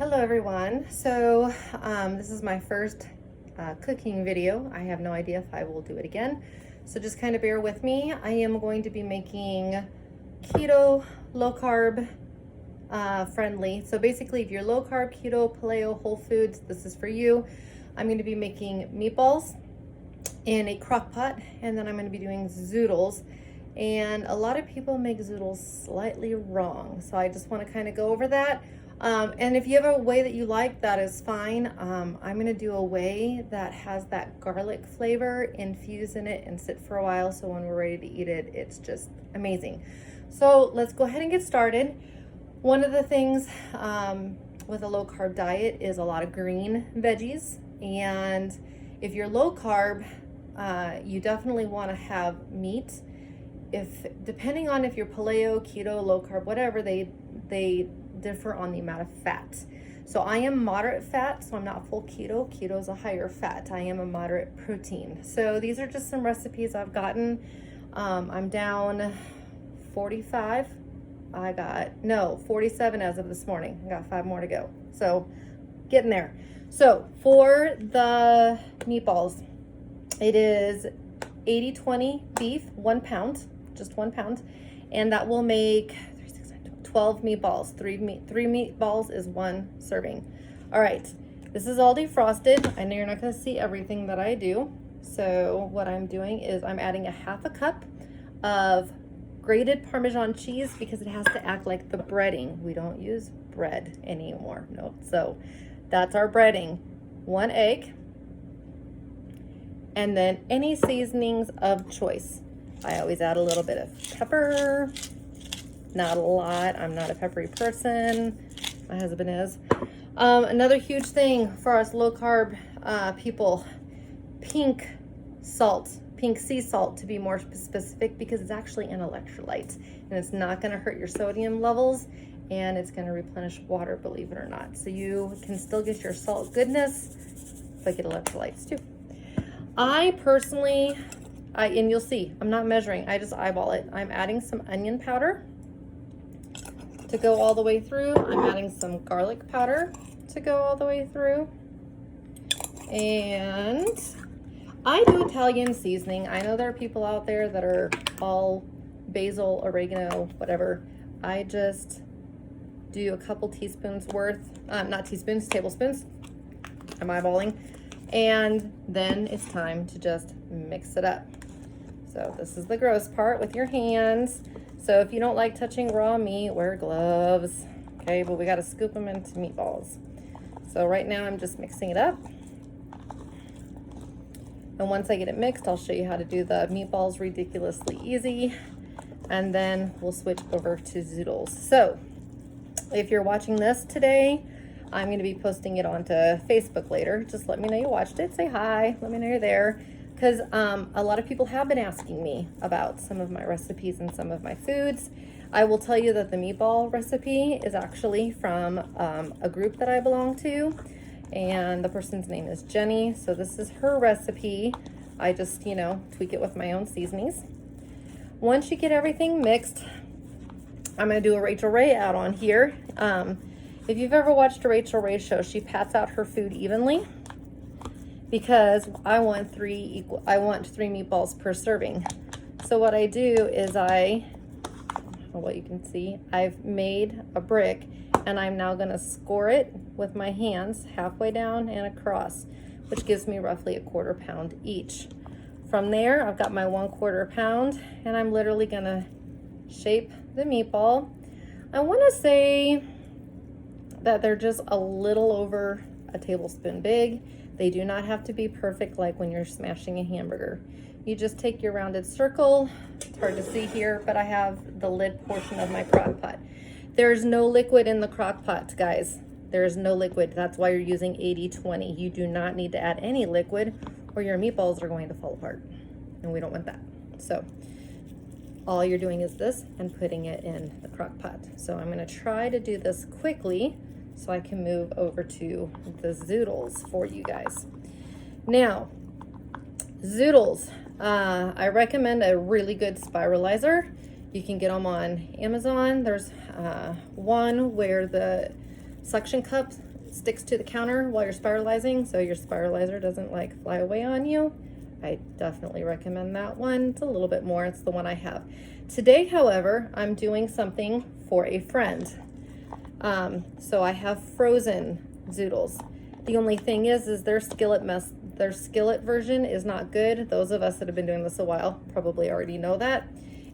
Hello everyone. So this is my first cooking video. I have no idea if I will do it again. So just kind of bear with me. I am going to be making keto, low carb friendly. So basically if you're low carb, keto, paleo, whole foods, this is for you. I'm going to be making meatballs in a crock pot, and then I'm going to be doing zoodles. And a lot of people make zoodles slightly wrong. So I just want to kind of go over that. And if you have a way that you like, that is fine. I'm going to do a way that has that garlic flavor infused in it and sit for a while. So when we're ready to eat it, it's just amazing. So let's go ahead and get started. One of the things with a low carb diet is a lot of green veggies. And if you're low carb, you definitely want to have meat. Depending on if you're paleo, keto, low carb, whatever, they differ on the amount of fat. So I am moderate fat, so I'm not full keto. Keto is a higher fat. I am a moderate protein. So these are just some recipes I've gotten. I'm down 45. 47 as of this morning. I got 5 more to go. So getting there. So for the meatballs, it is 80-20 beef, 1 pound, just 1 pound. And that will make 12 meatballs. Three meatballs is 1 serving. All right, this is all defrosted. I know you're not gonna see everything that I do. So what I'm doing is I'm adding a 1/2 cup of grated Parmesan cheese because it has to act like the breading. We don't use bread anymore, no. So that's our breading. 1 egg, and then any seasonings of choice. I always add a little bit of pepper. Not a lot. I'm not a peppery person. My husband is. Another huge thing for us low carb people, pink salt, pink sea salt to be more specific, because it's actually an electrolyte and it's not going to hurt your sodium levels, and it's going to replenish water, believe it or not. So you can still get your salt goodness, but get electrolytes too. I personally, and you'll see, I'm not measuring, I just eyeball it. I'm adding some onion powder to go all the way through. I'm adding some garlic powder to go all the way through. And I do Italian seasoning. I know there are people out there that are all basil, oregano, whatever. I just do a couple teaspoons worth, not teaspoons, tablespoons. I'm eyeballing. And then it's time to just mix it up. So this is the gross part with your hands. So if you don't like touching raw meat, wear gloves. Okay, but we got to scoop them into meatballs. So right now I'm just mixing it up. And once I get it mixed, I'll show you how to do the meatballs ridiculously easy. And then we'll switch over to zoodles. So if you're watching this today, I'm going to be posting it onto Facebook later. Just let me know you watched it. Say hi. Let me know you're there. Because a lot of people have been asking me about some of my recipes and some of my foods. I will tell you that the meatball recipe is actually from a group that I belong to, and the person's name is Jenny. So this is her recipe. I just, tweak it with my own seasonings. Once you get everything mixed, I'm going to do a Rachel Ray out on here. If you've ever watched a Rachel Ray show, she pats out her food evenly, because I want 3 meatballs per serving. So what I do is what you can see, I've made a brick, and I'm now gonna score it with my hands halfway down and across, which gives me roughly 1/4 pound each. From there, I've got my 1/4 pound, and I'm literally gonna shape the meatball. I wanna say that they're just a little over a tablespoon big. They do not have to be perfect like when you're smashing a hamburger. You just take your rounded circle. It's hard to see here, but I have the lid portion of my crock pot. There's no liquid in the crock pot, guys. There is no liquid. That's why you're using 80-20. You do not need to add any liquid, or your meatballs are going to fall apart, and we don't want that. So all you're doing is this and putting it in the crock pot. So I'm gonna try to do this quickly so I can move over to the zoodles for you guys. Now, zoodles, I recommend a really good spiralizer. You can get them on Amazon. There's one where the suction cup sticks to the counter while you're spiralizing, so your spiralizer doesn't like fly away on you, I definitely recommend that one. It's a little bit more, it's the one I have. Today, however, I'm doing something for a friend. So I have frozen zoodles. The only thing is their skillet version is not good. Those of us that have been doing this a while probably already know that.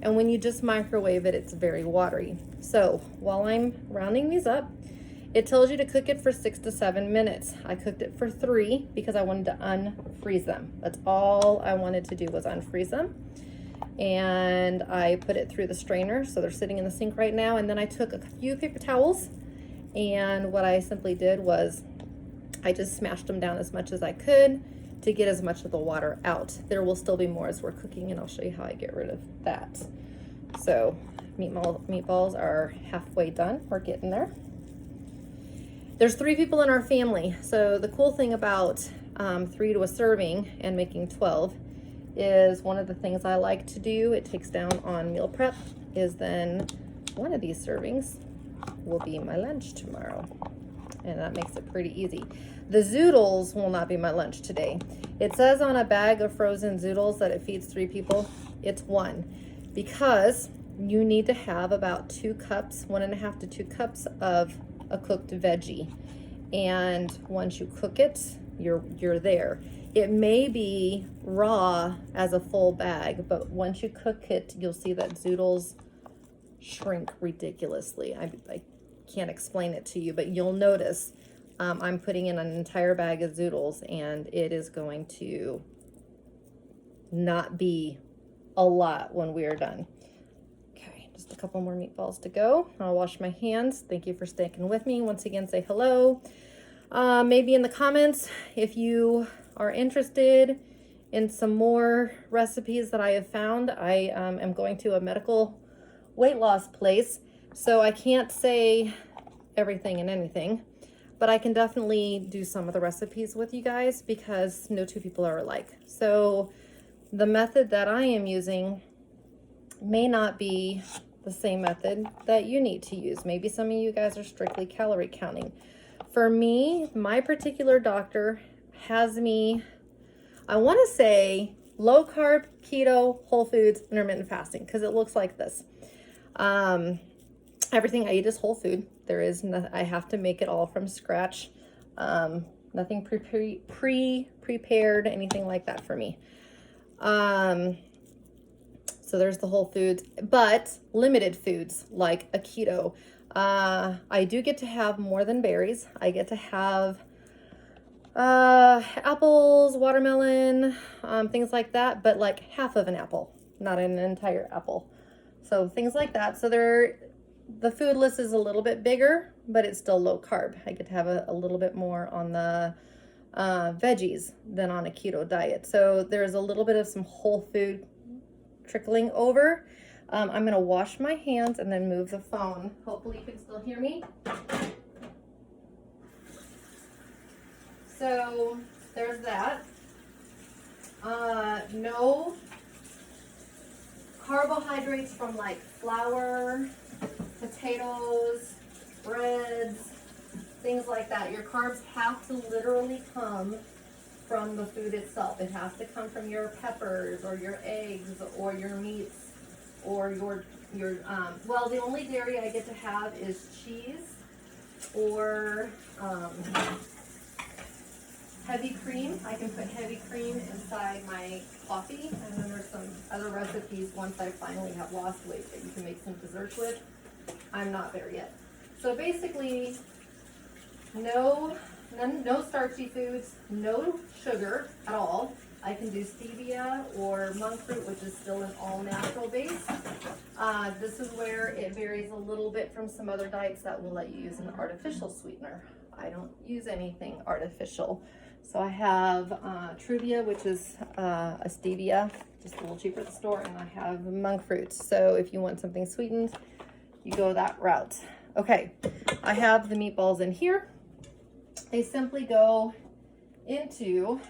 And when you just microwave it, it's very watery. So while I'm rounding these up, it tells you to cook it for 6 to 7 minutes. I cooked it for 3 because I wanted to unfreeze them. That's all I wanted to do was unfreeze them. And I put it through the strainer, so they're sitting in the sink right now. And then I took a few paper towels, and what I simply did was I just smashed them down as much as I could to get as much of the water out. There will still be more as we're cooking, and I'll show you how I get rid of that. So meatballs are halfway done. We're getting there. There's 3 people in our family. So the cool thing about 3 to a serving and making 12 is one of the things I like to do, it takes down on meal prep, is then one of these servings will be my lunch tomorrow. And that makes it pretty easy. The zoodles will not be my lunch today. It says on a bag of frozen zoodles that it feeds 3 people. It's 1, because you need to have about 2 cups, 1.5 to 2 cups of a cooked veggie. And once you cook it, you're there. It may be raw as a full bag, but once you cook it, you'll see that zoodles shrink ridiculously. I can't explain it to you, but you'll notice I'm putting in an entire bag of zoodles, and it is going to not be a lot when we are done. Okay, just a couple more meatballs to go. I'll wash my hands. Thank you for sticking with me. Once again, say hello. Maybe in the comments if you are interested in some more recipes that I have found. I am going to a medical weight loss place, so I can't say everything and anything, but I can definitely do some of the recipes with you guys because no 2 people are alike. So the method that I am using may not be the same method that you need to use. Maybe some of you guys are strictly calorie counting. For me, my particular doctor has me, I want to say low carb, keto, whole foods, intermittent fasting, because it looks like this. Everything I eat is whole food. There is no, I have to make it all from scratch. Nothing prepared, anything like that for me. So there's the whole foods, but limited foods like a keto. I do get to have more than berries. I get to have apples, watermelon, things like that, but like half of an apple, not an entire apple. So things like that. So the food list is a little bit bigger, but it's still low carb. I get to have a little bit more on the veggies than on a keto diet. So there's a little bit of some whole food trickling over. I'm going to wash my hands and then move the phone. Hopefully you can still hear me. So there's that. No carbohydrates from like flour, potatoes, breads, things like that. Your carbs have to literally come from the food itself. It has to come from your peppers or your eggs or your meats or your well, the only dairy I get to have is cheese or heavy cream. I can put heavy cream inside my coffee, and then there's some other recipes once I finally have lost weight that you can make some desserts with. I'm not there yet. So basically, no starchy foods, no sugar at all. I can do stevia or monk fruit, which is still an all-natural base. This is where it varies a little bit from some other diets that will let you use an artificial sweetener. I don't use anything artificial. So I have Truvia, which is a stevia, just a little cheaper at the store, and I have monk fruit. So if you want something sweetened, you go that route. Okay, I have the meatballs in here. They simply go into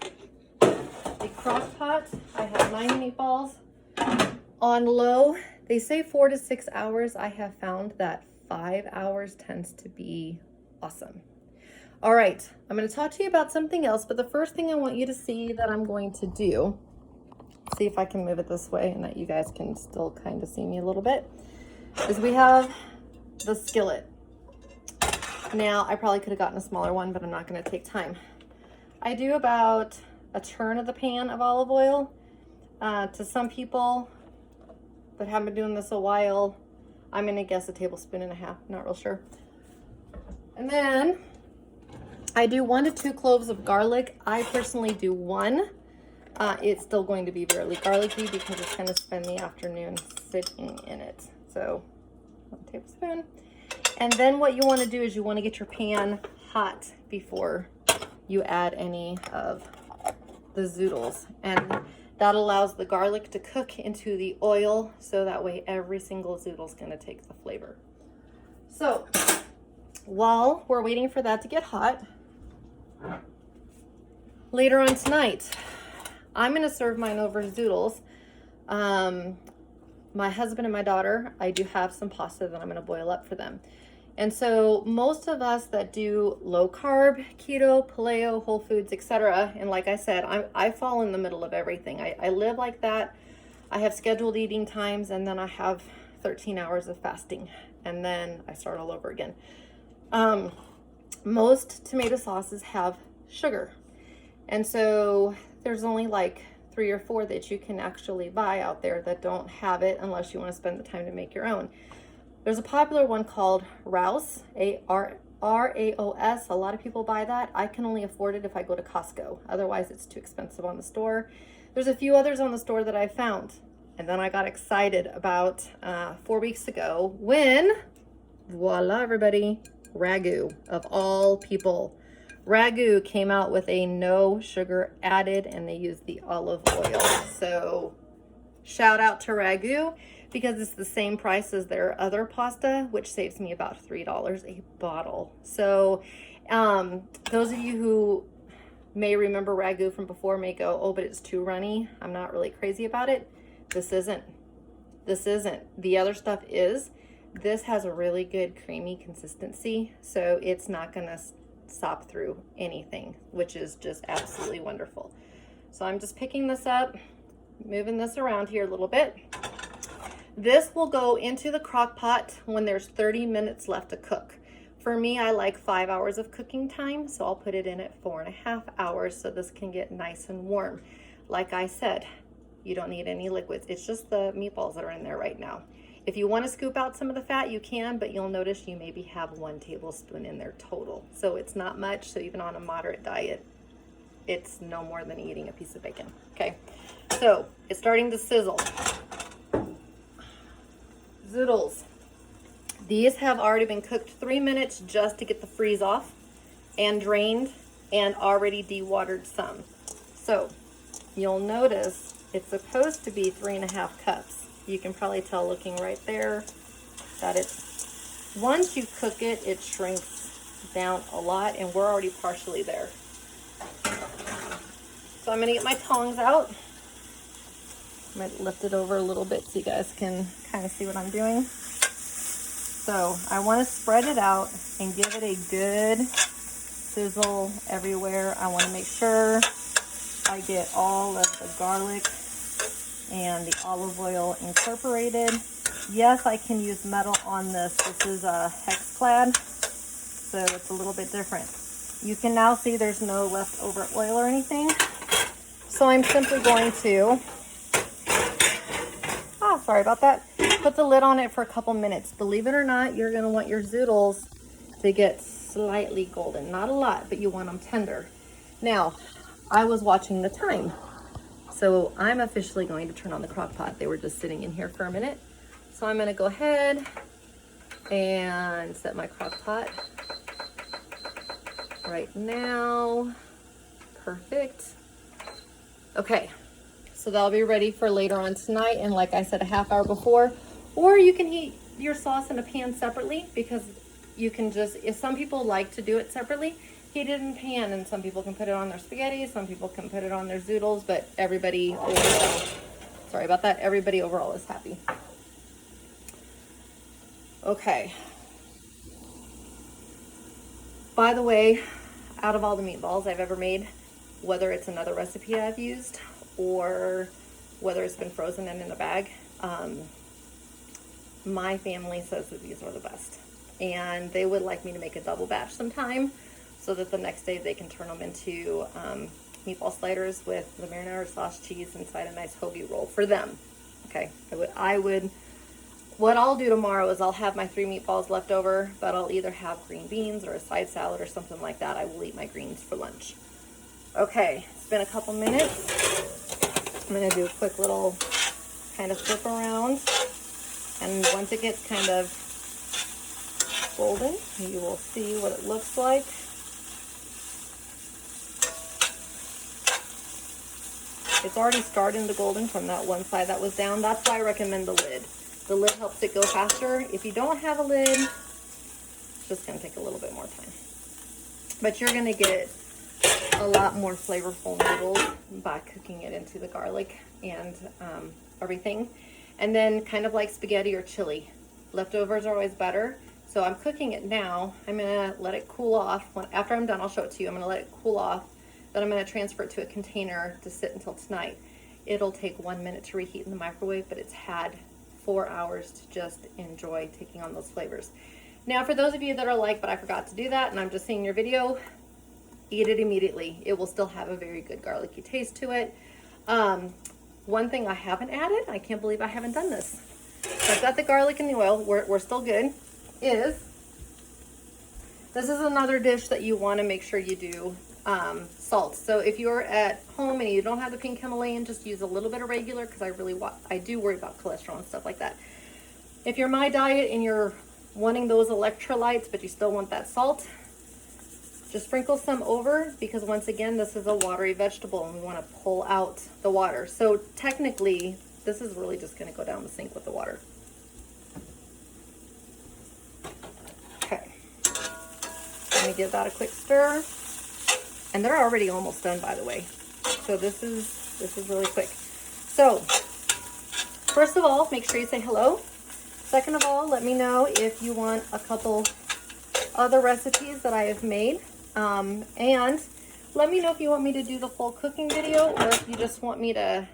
a crock pot. I have 9 meatballs on low. They say 4 to 6 hours. I have found that 5 hours tends to be awesome. All right, I'm going to talk to you about something else, but the first thing I want you to see that I'm going to do, see if I can move it this way and that you guys can still kind of see me a little bit, is we have the skillet. Now, I probably could have gotten a smaller one, but I'm not going to take time. I do about a turn of the pan of olive oil. To some people that haven't been doing this a while, I'm going to guess a tablespoon and a half, not real sure. And then I do 1 to 2 cloves of garlic. I personally do 1. It's still going to be fairly garlicky because it's going to spend the afternoon sitting in it. So 1 tablespoon. And then what you want to do is you want to get your pan hot before you add any of the zoodles. And that allows the garlic to cook into the oil, so that way every single zoodle is going to take the flavor. So while we're waiting for that to get hot, later on tonight, I'm going to serve mine over zoodles. My husband and my daughter, I do have some pasta that I'm going to boil up for them. And so most of us that do low carb, keto, paleo, whole foods, etc. And like I said, I fall in the middle of everything. I live like that. I have scheduled eating times, and then I have 13 hours of fasting, and then I start all over again. Most tomato sauces have sugar. And so there's only like 3 or 4 that you can actually buy out there that don't have it, unless you want to spend the time to make your own. There's a popular one called Raos, A-R-A-O-S. A lot of people buy that. I can only afford it if I go to Costco. Otherwise, it's too expensive on the store. There's a few others on the store that I found. And then I got excited about 4 weeks ago when, voila, everybody, Ragu, of all people. Ragu came out with a no sugar added, and they used the olive oil. So shout out to Ragu, because it's the same price as their other pasta, which saves me about $3 a bottle. So those of you who may remember Ragu from before may go, oh, but it's too runny. I'm not really crazy about it. This isn't. The other stuff is. This has a really good creamy consistency, so it's not gonna sop through anything, which is just absolutely wonderful. So I'm just picking this up, moving this around here a little bit. This will go into the crock pot when there's 30 minutes left to cook. For me, I like 5 hours of cooking time, so I'll put it in at 4.5 hours so this can get nice and warm. Like I said, you don't need any liquids. It's just the meatballs that are in there right now. If you want to scoop out some of the fat, you can, but you'll notice you maybe have 1 tablespoon in there total. So it's not much, so even on a moderate diet, it's no more than eating a piece of bacon. Okay, so it's starting to sizzle. Zoodles. These have already been cooked 3 minutes just to get the freeze off and drained and already dewatered some. So you'll notice it's supposed to be 3.5 cups. You can probably tell looking right there that it's, once you cook it, it shrinks down a lot, and we're already partially there. So I'm gonna get my tongs out. I might lift it over a little bit so you guys can kind of see what I'm doing. So I want to spread it out and give it a good sizzle everywhere. I want to make sure I get all of the garlic and the olive oil incorporated. Yes, I can use metal on this. This is a hex clad, so it's a little bit different. You can now see there's no leftover oil or anything. So I'm simply going to, sorry about that, put the lid on it for a couple minutes. Believe it or not, you're going to want your zoodles to get slightly golden. Not a lot, but you want them tender. Now, I was watching the time, so I'm officially going to turn on the crock pot. They were just sitting in here for a minute. So I'm going to go ahead and set my crock pot right now. Perfect. Okay. So that'll be ready for later on tonight, and like I said, a half hour before. Or you can heat your sauce in a pan separately, because you can just, if some people like to do it separately, heat it in a pan, and some people can put it on their spaghetti, some people can put it on their zoodles, but everybody overall, sorry about that, everybody overall is happy. Okay. By the way, out of all the meatballs I've ever made, whether it's another recipe I've used or whether it's been frozen and in a bag, my family says that these are the best. And they would like me to make a double batch sometime so that the next day they can turn them into meatball sliders with the marinara sauce, cheese inside a nice hoagie roll for them. Okay, what I'll do tomorrow is I'll have my 3 meatballs left over, but I'll either have green beans or a side salad or something like that. I will eat my greens for lunch. Okay, it's been a couple minutes. I'm gonna do a quick little kind of flip around. And once it gets kind of golden, you will see what it looks like. It's already starting to golden from that one side that was down. That's why I recommend the lid. The lid helps it go faster. If you don't have a lid, it's just gonna take a little bit more time. But you're gonna get a lot more flavorful noodles by cooking it into the garlic and everything. And then kind of like spaghetti or chili. Leftovers are always better. So I'm cooking it now. I'm gonna let it cool off. After I'm done, I'll show it to you. I'm gonna let it cool off. Then I'm gonna transfer it to a container to sit until tonight. It'll take 1 minute to reheat in the microwave, but it's had 4 hours to just enjoy taking on those flavors. Now, for those of you that are like, but I forgot to do that, and I'm just seeing your video, eat it immediately. It will still have a very good garlicky taste to it. One thing I haven't added, I can't believe I haven't done this. So I've got the garlic and the oil, we're still good, this is another dish that you wanna make sure you do salt. So if you're at home and you don't have the pink Himalayan, just use a little bit of regular, because I do worry about cholesterol and stuff like that. If you're my diet and you're wanting those electrolytes, but you still want that salt, just sprinkle some over, because once again, this is a watery vegetable and we want to pull out the water. So technically, this is really just going to go down the sink with the water. Okay. Let me give that a quick stir. And they're already almost done, by the way. So this is really quick. So first of all, make sure you say hello. Second of all, let me know if you want a couple other recipes that I have made. And let me know if you want me to do the full cooking video, or if you just want me to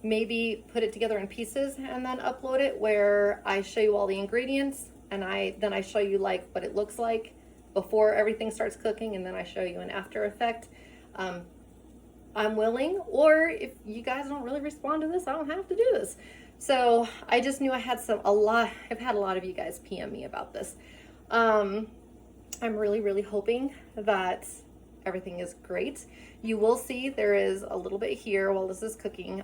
maybe put it together in pieces and then upload it, where I show you all the ingredients and then I show you like what it looks like before everything starts cooking, and then I show you an after effect. I'm willing, or if you guys don't really respond to this, I don't have to do this. So I just knew I've had a lot of you guys PM me about this. I'm really hoping that everything is great. You will see there is a little bit here while this is cooking.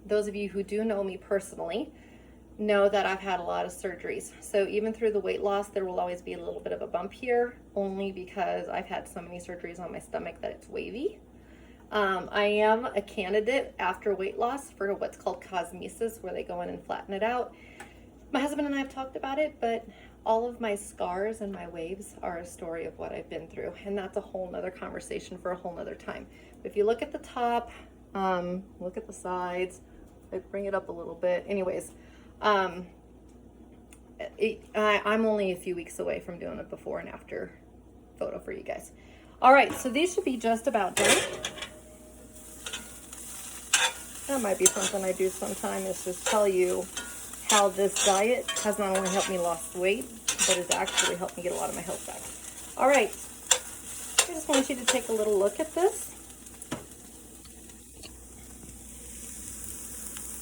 Those of you who do know me personally know that I've had a lot of surgeries. So even through the weight loss, there will always be a little bit of a bump here, only because I've had so many surgeries on my stomach that it's wavy. I am a candidate after weight loss for what's called cosmesis, where they go in and flatten it out. My husband and I have talked about it, but all of my scars and my waves are a story of what I've been through, and that's a whole nother conversation for a whole nother time. If you look at the top, look at the sides, I bring it up a little bit. Anyways, I'm only a few weeks away from doing a before and after photo for you guys. All right, so these should be just about done. That might be something I do sometime, is just tell you how this diet has not only helped me lose weight, but has actually helped me get a lot of my health back. All right, I just want you to take a little look at this.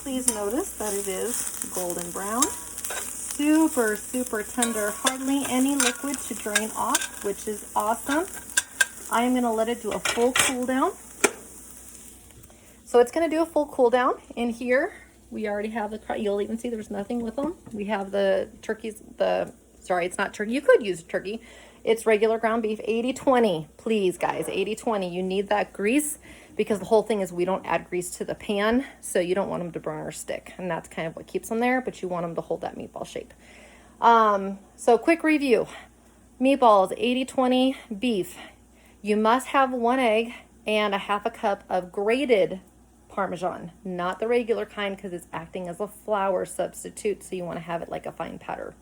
Please notice that it is golden brown, super tender, hardly any liquid to drain off, which is awesome. I am gonna let it do a full cool down. So it's gonna do a full cool down. In here, we already have you'll even see there's nothing with them. We have the turkeys, sorry, it's not turkey. You could use turkey. It's regular ground beef, 80-20, please guys, 80-20. You need that grease, because the whole thing is we don't add grease to the pan, so you don't want them to burn or stick. And that's kind of what keeps them there, but you want them to hold that meatball shape. So quick review. Meatballs, 80-20 beef. You must have 1 egg and a half a cup of grated Parmesan, not the regular kind, because it's acting as a flour substitute, so you want to have it like a fine powder.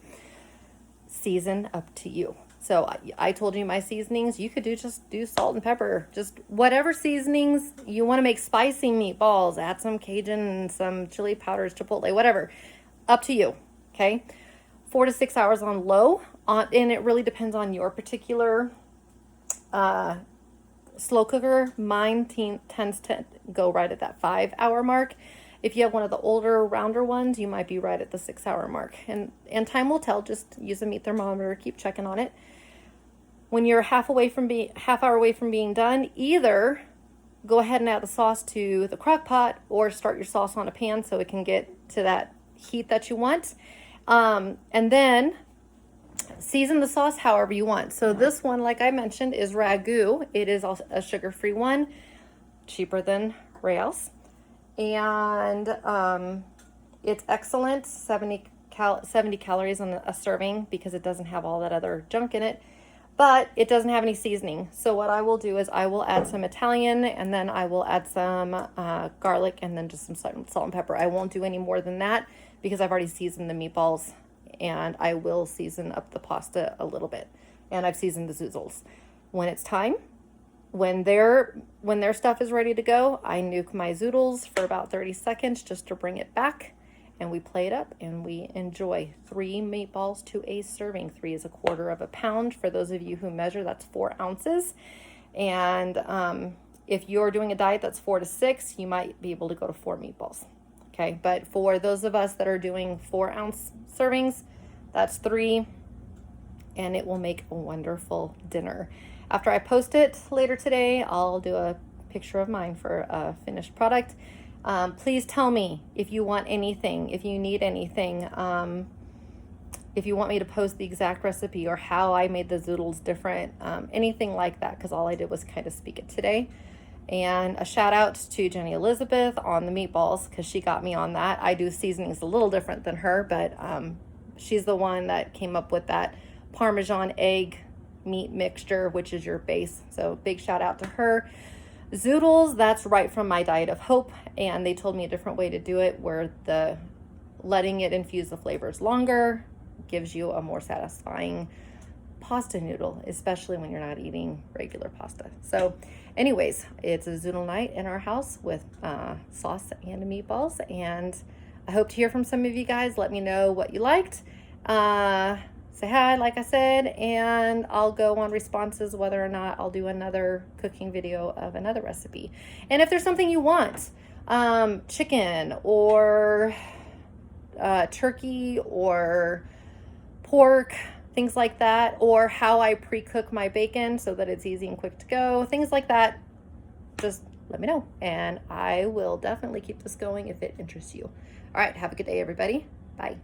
Season up to you. So I told you my seasonings. You could just do salt and pepper, just whatever seasonings you want to make. Spicy meatballs, add some Cajun, some chili powders, chipotle, whatever. Up to you. Okay. 4 to 6 hours on low, and it really depends on your particular slow cooker. Mine tends to go right at that 5 hour mark. If you have one of the older, rounder ones, you might be right at the 6 hour mark. And time will tell. Just use a meat thermometer, keep checking on it. When you're half hour away from being done, either go ahead and add the sauce to the crock pot or start your sauce on a pan so it can get to that heat that you want. And then season the sauce however you want. So this one, like I mentioned, is ragu. It is also a sugar-free one, cheaper than Rails. And it's excellent. 70 calories on a serving because it doesn't have all that other junk in it, but it doesn't have any seasoning. So what I will do is I will add some Italian, and then I will add some garlic, and then just some salt and pepper. I won't do any more than that because I've already seasoned the meatballs, and I will season up the pasta a little bit, and I've seasoned the zoodles. When it's time, when their stuff is ready to go, I nuke my zoodles for about 30 seconds just to bring it back, and we plate up and we enjoy 3 meatballs to a serving. 3 is 1/4 of a pound. For those of you who measure, that's 4 ounces. And if you're doing a diet that's 4 to 6, you might be able to go to 4 meatballs. Okay, but for those of us that are doing 4-ounce servings, that's 3, and it will make a wonderful dinner. After I post it later today, I'll do a picture of mine for a finished product. Please tell me if you want anything, if you need anything, if you want me to post the exact recipe or how I made the zoodles different, anything like that, because all I did was kind of speak it today. And a shout out to Jenny Elizabeth on the meatballs, because she got me on that. I do seasonings a little different than her, but she's the one that came up with that Parmesan egg meat mixture, which is your base. So big shout out to her. Zoodles, that's right from my Diet of Hope, and they told me a different way to do it, where the letting it infuse the flavors longer gives you a more satisfying pasta noodle, especially when you're not eating regular pasta. So anyways, it's a zoodle night in our house with sauce and meatballs, and I hope to hear from some of you guys. Let me know what you liked. Say hi, like I said, and I'll go on responses whether or not I'll do another cooking video of another recipe. And if there's something you want, chicken or turkey or pork, things like that, or how I pre-cook my bacon so that it's easy and quick to go, things like that, just let me know, and I will definitely keep this going if it interests you. All right, have a good day, everybody. Bye.